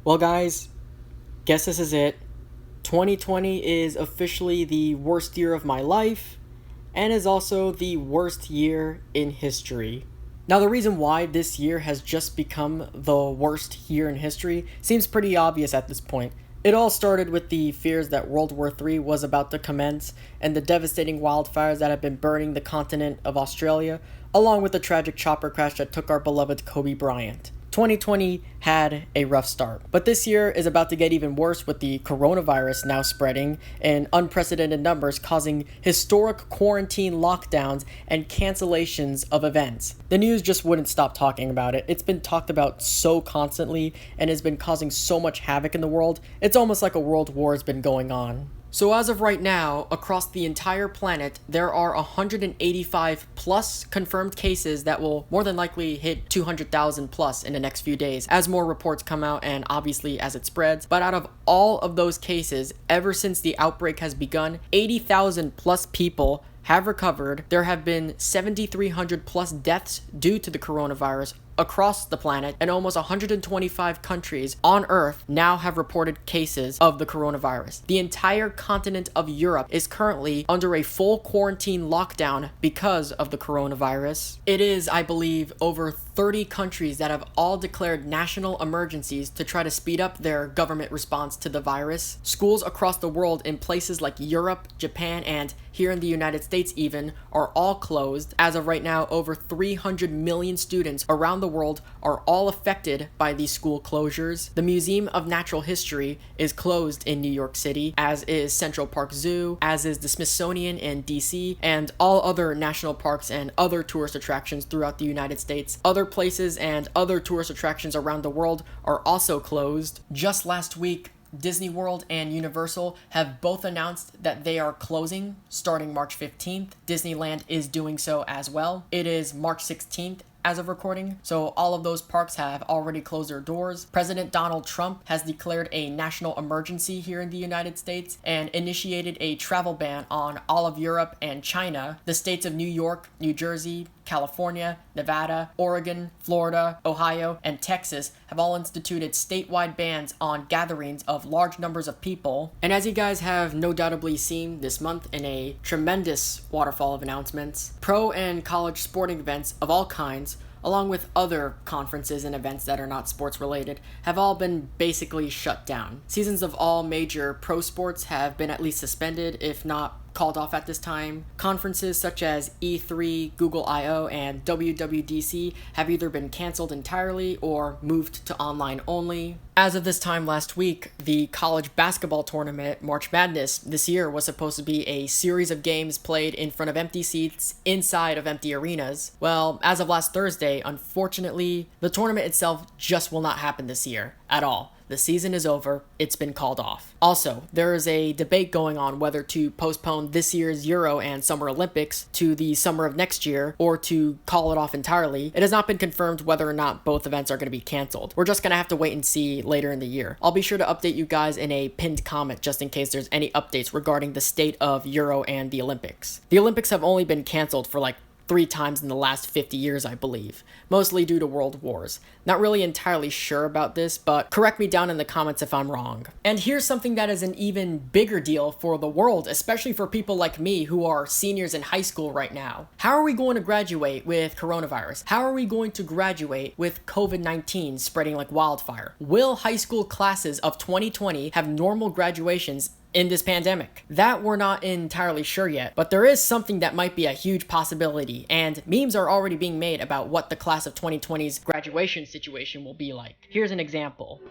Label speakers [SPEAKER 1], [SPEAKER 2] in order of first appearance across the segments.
[SPEAKER 1] Well, guys, guess this is it. 2020 is officially the worst year of my life and is also the worst year in history. Now, the reason why this year has just become the worst year in history seems pretty obvious at this point. It all started with the fears that World War III was about to commence and the devastating wildfires that have been burning the continent of Australia, along with the tragic chopper crash that took our beloved Kobe Bryant. 2020 had a rough start, but this year is about to get even worse with the coronavirus now spreading in unprecedented numbers, causing historic quarantine lockdowns and cancellations of events. The news just wouldn't stop talking about it. It's been talked about so constantly and has been causing so much havoc in the world. It's almost like a world war has been going on. So as of right now, across the entire planet, there are 185 plus confirmed cases that will more than likely hit 200,000 plus in the next few days as more reports come out and obviously as it spreads. But out of all of those cases, ever since the outbreak has begun, 80,000 plus people have recovered. There have been 7,300 plus deaths due to the coronavirus across the planet, and almost 125 countries on Earth now have reported cases of the coronavirus. The entire continent of Europe is currently under a full quarantine lockdown because of the coronavirus. It is, I believe, over 30 countries that have all declared national emergencies to try to speed up their government response to the virus. Schools across the world in places like Europe, Japan, and here in the United States even, are all closed. As of right now, over 300 million students around the world are all affected by these school closures. The Museum of Natural History is closed in New York City, as is Central Park Zoo, as is the Smithsonian in DC, and all other national parks and other tourist attractions throughout the United States. Other places and other tourist attractions around the world are also closed. Just last week, Disney World and Universal have both announced that they are closing starting March 15th. Disneyland is doing so as well. It is March 16th as of recording, so all of those parks have already closed their doors. President Donald Trump has declared a national emergency here in the United States and initiated a travel ban on all of Europe and China. The states of New York, New Jersey, California, Nevada, Oregon, Florida, Ohio, and Texas have all instituted statewide bans on gatherings of large numbers of people. And as you guys have no doubtably seen this month in a tremendous waterfall of announcements, pro and college sporting events of all kinds, along with other conferences and events that are not sports related, have all been basically shut down. Seasons of all major pro sports have been at least suspended, if not called off at this time. Conferences such as E3, Google I/O, and WWDC have either been canceled entirely or moved to online only. As of this time last week, the college basketball tournament, March Madness, this year was supposed to be a series of games played in front of empty seats inside of empty arenas. Well, as of last Thursday, unfortunately, the tournament itself just will not happen this year at all. The season is over. It's been called off. Also, there is a debate going on whether to postpone this year's Euro and Summer Olympics to the summer of next year or to call it off entirely. It has not been confirmed whether or not both events are going to be canceled. We're just going to have to wait and see later in the year. I'll be sure to update you guys in a pinned comment just in case there's any updates regarding the state of Euro and the Olympics. The Olympics have only been canceled for like 3 times in the last 50 years, I believe, mostly due to world wars. Not really entirely sure about this, but correct me down in the comments if I'm wrong. And here's something that is an even bigger deal for the world, especially for people like me who are seniors in high school right now. How are we going to graduate with coronavirus? How are we going to graduate with COVID-19 spreading like wildfire? Will high school classes of 2020 have normal graduations in this pandemic? That we're not entirely sure yet, but there is something that might be a huge possibility, and memes are already being made about what the class of 2020's graduation situation will be like. Here's an example.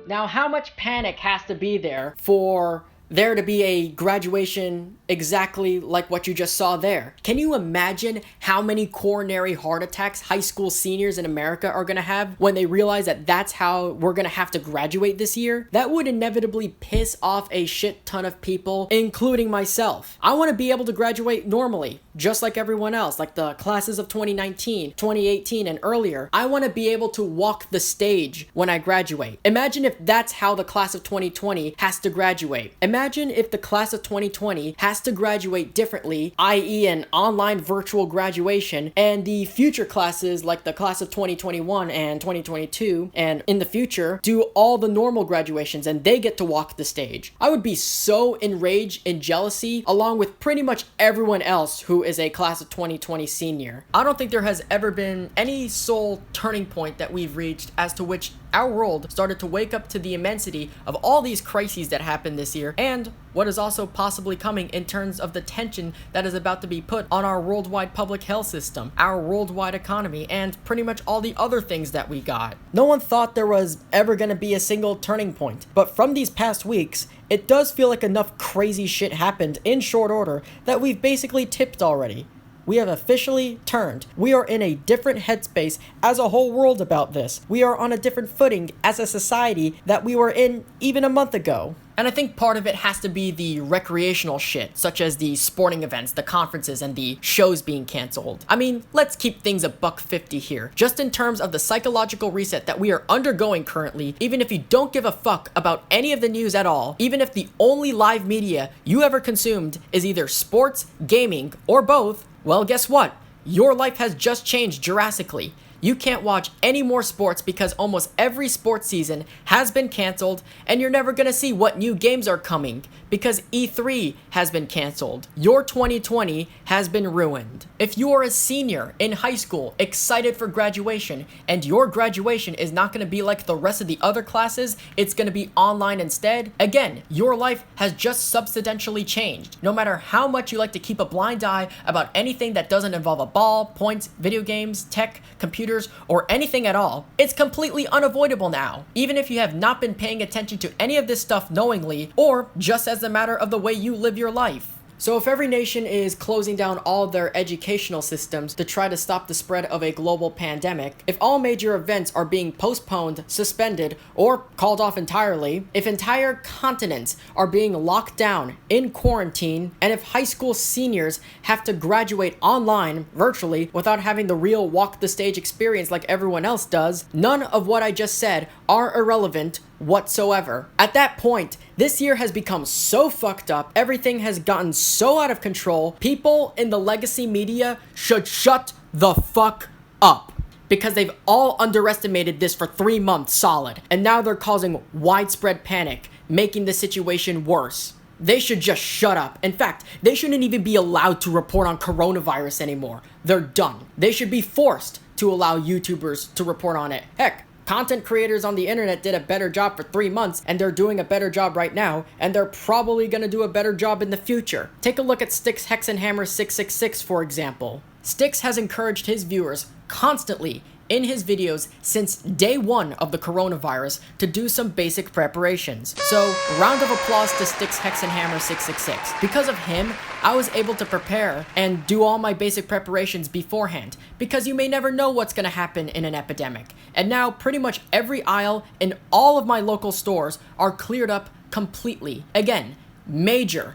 [SPEAKER 1] Now, how much panic has to be there for there to be a graduation exactly like what you just saw there? Can you imagine how many coronary heart attacks high school seniors in America are going to have when they realize that that's how we're going to have to graduate this year? That would inevitably piss off a shit ton of people, including myself. I want to be able to graduate normally, just like everyone else, like the classes of 2019, 2018, and earlier. I want to be able to walk the stage when I graduate. Imagine if that's how the class of 2020 has to graduate. Imagine if the class of 2020 has to graduate differently, i.e. an online virtual graduation, and the future classes like the class of 2021 and 2022 and in the future do all the normal graduations and they get to walk the stage. I would be so enraged and jealousy along with pretty much everyone else who is a class of 2020 senior. I don't think there has ever been any sole turning point that we've reached as to which our world started to wake up to the immensity of all these crises that happened this year and what is also possibly coming in terms of the tension that is about to be put on our worldwide public health system, our worldwide economy, and pretty much all the other things that we got. No one thought there was ever going to be a single turning point, but from these past weeks, it does feel like enough crazy shit happened in short order that we've basically tipped already. We have officially turned. We are in a different headspace as a whole world about this. We are on a different footing as a society that we were in even a month ago. And I think part of it has to be the recreational shit, such as the sporting events, the conferences, and the shows being canceled. I mean, let's keep things $1.50 here. Just in terms of the psychological reset that we are undergoing currently, even if you don't give a fuck about any of the news at all, even if the only live media you ever consumed is either sports, gaming, or both, well, guess what? Your life has just changed drastically. You can't watch any more sports because almost every sports season has been canceled, and you're never gonna see what new games are coming because E3 has been canceled. Your 2020 has been ruined. If you are a senior in high school excited for graduation and your graduation is not gonna be like the rest of the other classes, it's gonna be online instead, again, your life has just substantially changed. No matter how much you like to keep a blind eye about anything that doesn't involve a ball, points, video games, tech, computers, or anything at all, it's completely unavoidable now. Even if you have not been paying attention to any of this stuff knowingly, or just as a matter of the way you live your life. So if every nation is closing down all their educational systems to try to stop the spread of a global pandemic, if all major events are being postponed, suspended, or called off entirely, if entire continents are being locked down in quarantine, and if high school seniors have to graduate online, virtually, without having the real walk the stage experience like everyone else does, none of what I just said are irrelevant whatsoever. At that point, this year has become so fucked up, everything has gotten so out of control, people in the legacy media should shut the fuck up. Because they've all underestimated this for 3 months solid, and now they're causing widespread panic, making the situation worse. They should just shut up. In fact, they shouldn't even be allowed to report on coronavirus anymore. They're done. They should be forced to allow YouTubers to report on it. Heck, content creators on the internet did a better job for 3 months, and they're doing a better job right now, and they're probably gonna do a better job in the future. Take a look at Styx Hexenhammer 666, for example. Styx has encouraged his viewers constantly in his videos since day one of the coronavirus to do some basic preparations. So, round of applause to Styx Hexenhammer 666. Because of him, I was able to prepare and do all my basic preparations beforehand, because you may never know what's gonna happen in an epidemic. And now, pretty much every aisle in all of my local stores are cleared up completely. Again, major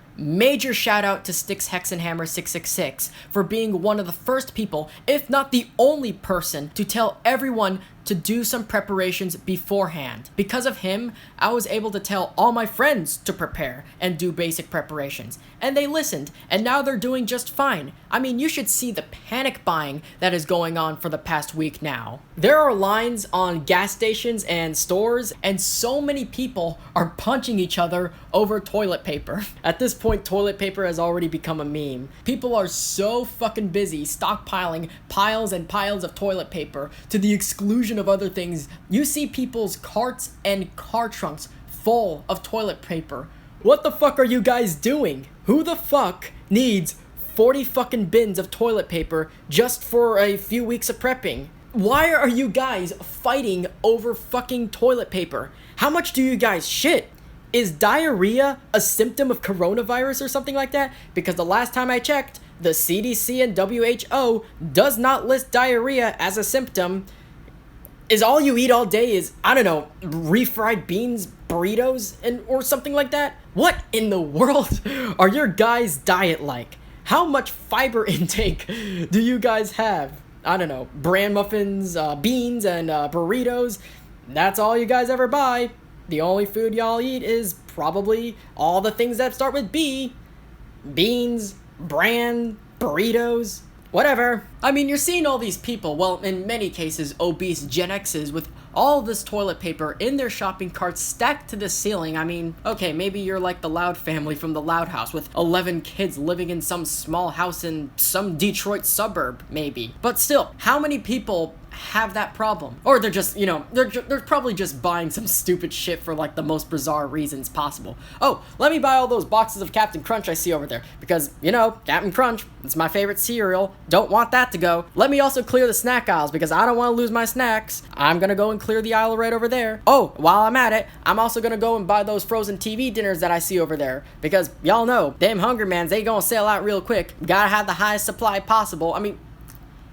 [SPEAKER 1] shout out to Styx Hexenhammer 666 for being one of the first people, if not the only person, to tell everyone to do some preparations beforehand. Because of him, I was able to tell all my friends to prepare and do basic preparations. And they listened, and now they're doing just fine. I mean, you should see the panic buying that is going on for the past week now. There are lines on gas stations and stores, and so many people are punching each other over toilet paper. At this point, toilet paper has already become a meme. People are so fucking busy stockpiling piles and piles of toilet paper to the exclusion of other things. You see people's carts and car trunks full of toilet paper. What the fuck are you guys doing? Who the fuck needs 40 fucking bins of toilet paper just for a few weeks of prepping? Why are you guys fighting over fucking toilet paper? How much do you guys shit? Is diarrhea a symptom of coronavirus or something like that? Because the last time I checked, the CDC and WHO does not list diarrhea as a symptom. Is all you eat all day is, I don't know, refried beans, burritos, or something like that? What in the world are your guys' diet like? How much fiber intake do you guys have? I don't know, bran muffins, beans, and burritos. That's all you guys ever buy. The only food y'all eat is probably all the things that start with B. Beans, bran, burritos, whatever. I mean, you're seeing all these people, well, in many cases, obese Gen X's with all this toilet paper in their shopping carts stacked to the ceiling. I mean, okay, maybe you're like the Loud family from the Loud House with 11 kids living in some small house in some Detroit suburb, maybe. But still, how many people have that problem? Or they're just, you know, they're probably just buying some stupid shit for like the most bizarre reasons possible. Oh, let me buy all those boxes of Captain Crunch I see over there because, you know, Captain Crunch, it's my favorite cereal. Don't want that to go. Let me also clear the snack aisles because I don't want to lose my snacks. I'm gonna go and clear the aisle right over there. Oh, while I'm at it, I'm also gonna go and buy those frozen TV dinners that I see over there because y'all know, them Hungry Mans, they gonna sell out real quick. Gotta have the highest supply possible. I mean,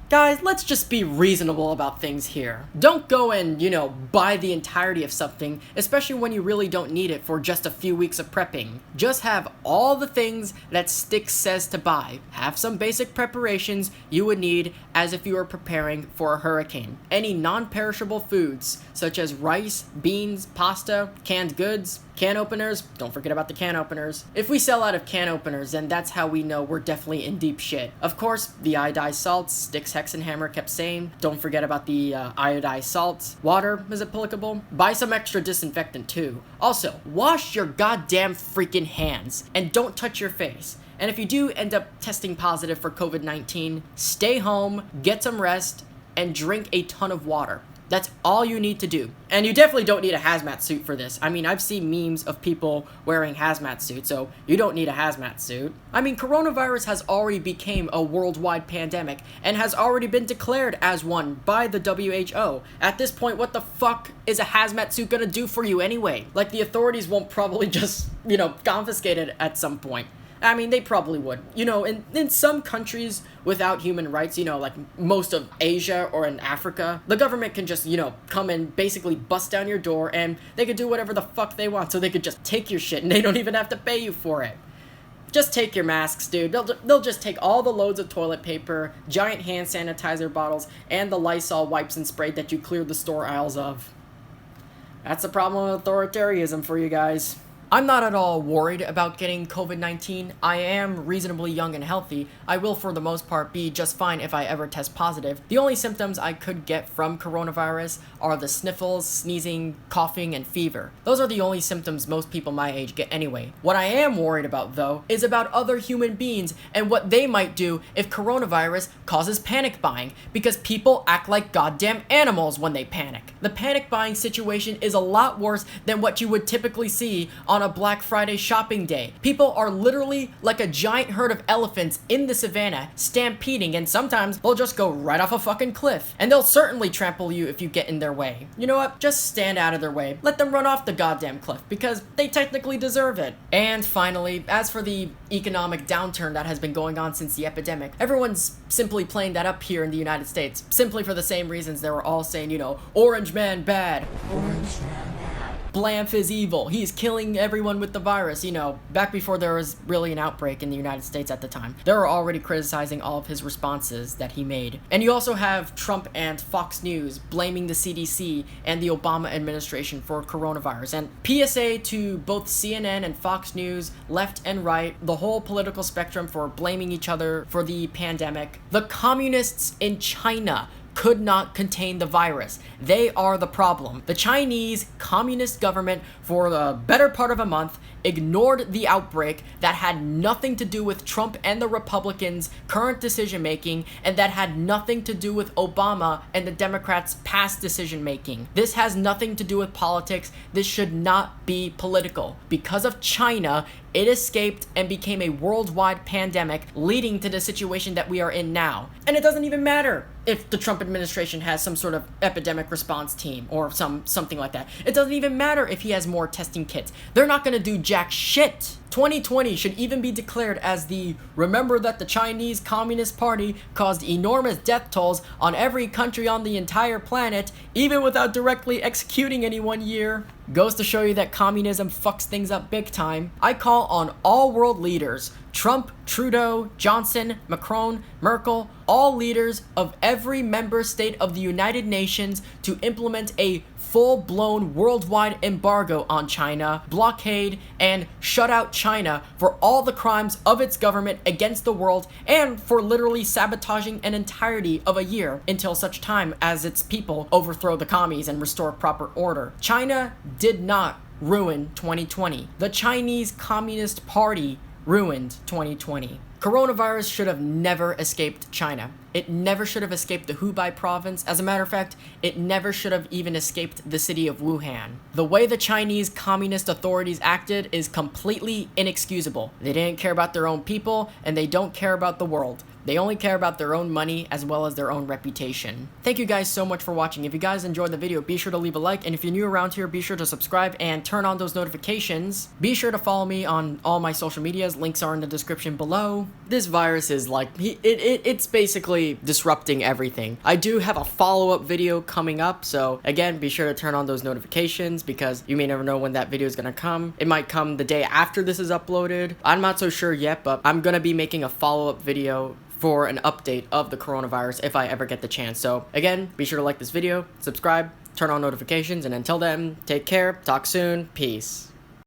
[SPEAKER 1] guys, let's just be reasonable about things here. Don't go and, you know, buy the entirety of something, especially when you really don't need it for just a few weeks of prepping. Just have all the things that Styx says to buy. Have some basic preparations you would need as if you were preparing for a hurricane. Any non-perishable foods, such as rice, beans, pasta, canned goods, can openers, don't forget about the can openers. If we sell out of can openers, then that's how we know we're definitely in deep shit. Of course, the iodized salts, Styx Hexenhammer kept saying, don't forget about the iodized salts. Water is applicable. Buy some extra disinfectant too. Also, wash your goddamn freaking hands and don't touch your face. And if you do end up testing positive for COVID-19, stay home, get some rest, and drink a ton of water. That's all you need to do. And you definitely don't need a hazmat suit for this. I mean, I've seen memes of people wearing hazmat suits, so you don't need a hazmat suit. I mean, coronavirus has already become a worldwide pandemic and has already been declared as one by the WHO. At this point, what the fuck is a hazmat suit gonna do for you anyway? Like, the authorities won't probably just, you know, confiscate it at some point. I mean, they probably would. You know, in some countries without human rights, you know, like most of Asia or in Africa, the government can just, you know, come and basically bust down your door and they could do whatever the fuck they want. So they could just take your shit and they don't even have to pay you for it. Just take your masks, dude. They'll just take all the loads of toilet paper, giant hand sanitizer bottles, and the Lysol wipes and spray that you cleared the store aisles of. That's the problem with authoritarianism for you guys. I'm not at all worried about getting COVID-19. I am reasonably young and healthy. I will, for the most part, be just fine if I ever test positive. The only symptoms I could get from coronavirus are the sniffles, sneezing, coughing, and fever. Those are the only symptoms most people my age get anyway. What I am worried about, though, is about other human beings and what they might do if coronavirus causes panic buying, because people act like goddamn animals when they panic. The panic buying situation is a lot worse than what you would typically see on a Black Friday shopping day. People are literally like a giant herd of elephants in the savannah, stampeding, and sometimes they'll just go right off a fucking cliff. And they'll certainly trample you if you get in their way. You know what? Just stand out of their way. Let them run off the goddamn cliff, because they technically deserve it. And finally, as for the economic downturn that has been going on since the epidemic, everyone's simply playing that up here in the United States, simply for the same reasons they were all saying, you know, Orange Man bad. Orange Man bad. Blamf is evil. He's killing everyone with the virus. You know, back before there was really an outbreak in the United States at the time, they were already criticizing all of his responses that he made. And you also have Trump and Fox News blaming the CDC and the Obama administration for coronavirus. And PSA to both CNN and Fox News, left and right, the whole political spectrum, for blaming each other for the pandemic. The communists in China could not contain the virus. They are the problem. The Chinese Communist government, for the better part of a month, ignored the outbreak that had nothing to do with Trump and the Republicans' current decision making, and that had nothing to do with Obama and the Democrats' past decision making. This has nothing to do with politics. This should not be political. Because of China, it escaped and became a worldwide pandemic, leading to the situation that we are in now. And it doesn't even matter if the Trump administration has some sort of epidemic response team or something like that. It doesn't even matter if he has more testing kits. They're not gonna do jack shit. 2020 should even be declared as the remember that the Chinese Communist Party caused enormous death tolls on every country on the entire planet, even without directly executing anyone year. Goes to show you that communism fucks things up big time. I call on all world leaders, Trump, Trudeau, Johnson, Macron, Merkel, all leaders of every member state of the United Nations to implement a full-blown worldwide embargo on China, blockade, and shut out China for all the crimes of its government against the world and for literally sabotaging an entirety of a year until such time as its people overthrow the commies and restore proper order. China did not ruin 2020. The Chinese Communist Party ruined 2020. Coronavirus should have never escaped China. It never should have escaped the Hubei province. As a matter of fact, it never should have even escaped the city of Wuhan. The way the Chinese communist authorities acted is completely inexcusable. They didn't care about their own people, and they don't care about the world. They only care about their own money as well as their own reputation. Thank you guys so much for watching. If you guys enjoyed the video, be sure to leave a like, and if you're new around here, be sure to subscribe and turn on those notifications. Be sure to follow me on all my social medias. Links are in the description below. This virus is like, it's basically disrupting everything. I do have a follow-up video coming up, so again, be sure to turn on those notifications because you may never know when that video is gonna come. It might come the day after this is uploaded. I'm not so sure yet, but I'm gonna be making a follow-up video for an update of the coronavirus if I ever get the chance. So again, be sure to like this video, subscribe, turn on notifications, and until then, take care, talk soon, peace.